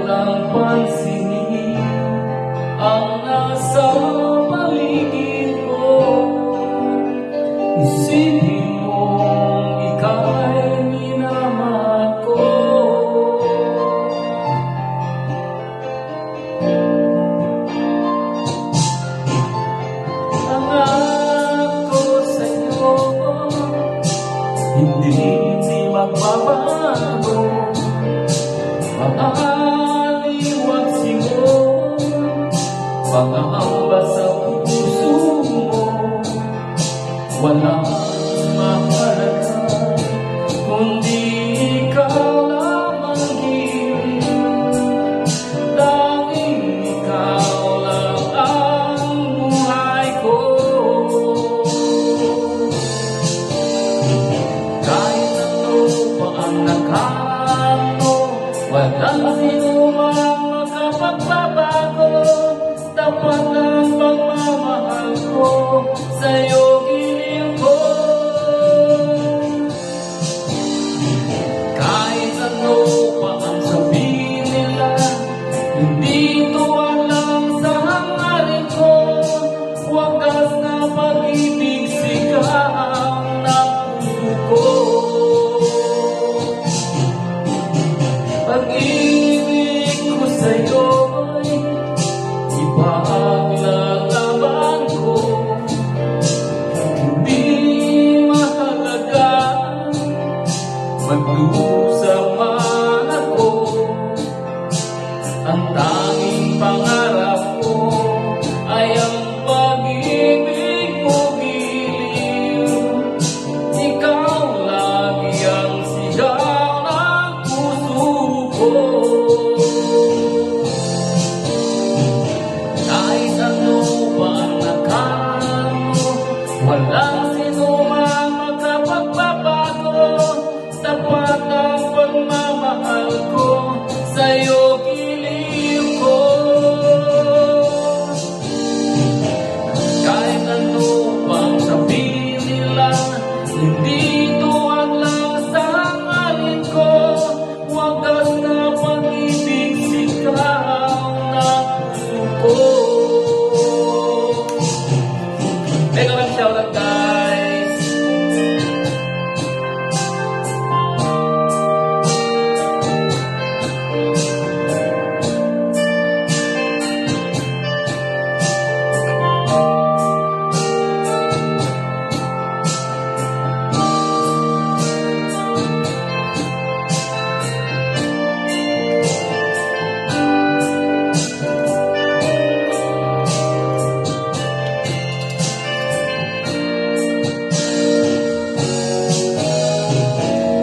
lang pansinin ang nasa paligid ko. Isipin mong ika'y minamahal ko. Pangako sa'yo, hindi magbabago. Pag-aliwagsin mo, pag-aamba sa puso mo, walang mahalaga kundi ikaw lamang hiling. Tanging ikaw lang ang buhay ko. Kahit ano pa ang nakano, walang sino mang makapagbabago. Tapat ang pagmamahal ko, sa'yo giliw ko. Kahit ano pa ang sabihin nila, hindi tuwan lang sa hangarin ko. Wagas na pag-ibig sigaw ng puso ko. Pag-ibig ko sa'yo'y ipaglalaban ko. Hindi mahalaga maglusa man ako. Ang tanging pangarap ko ay ang pag-ibig mo giliw. Ikaw lagi ang sigaw ng puso ko. Kahit ano pa ang nakano, walang sino mang makapagbabago. Tapat ang pagmamahal ko, sa'yo giliw ko. Kahit ano pang sabihin nila, hindi tuwag lang sa hangarin ko. Wagas na pag-ibig sigaw ng puso ko. Mega lang shoutout, guys!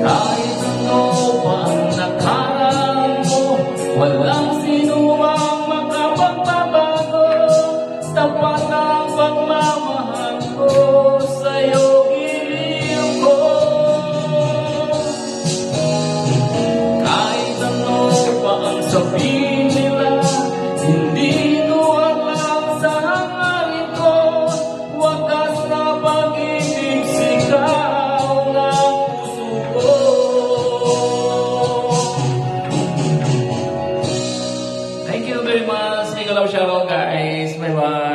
Kahit ano pa ang nakaraan mo, walang sino mang makapagbabago. Tapat ang pagmamahal ko, sa'yo giliw ko. Kahit ano pa ang sabihin nila, hindi tuwag lang sa hangarin ko. Wagas na pag-ibig sigaw ng puso ko. Thank you very much. Ikaw lang shoutout, guys. Bye-bye.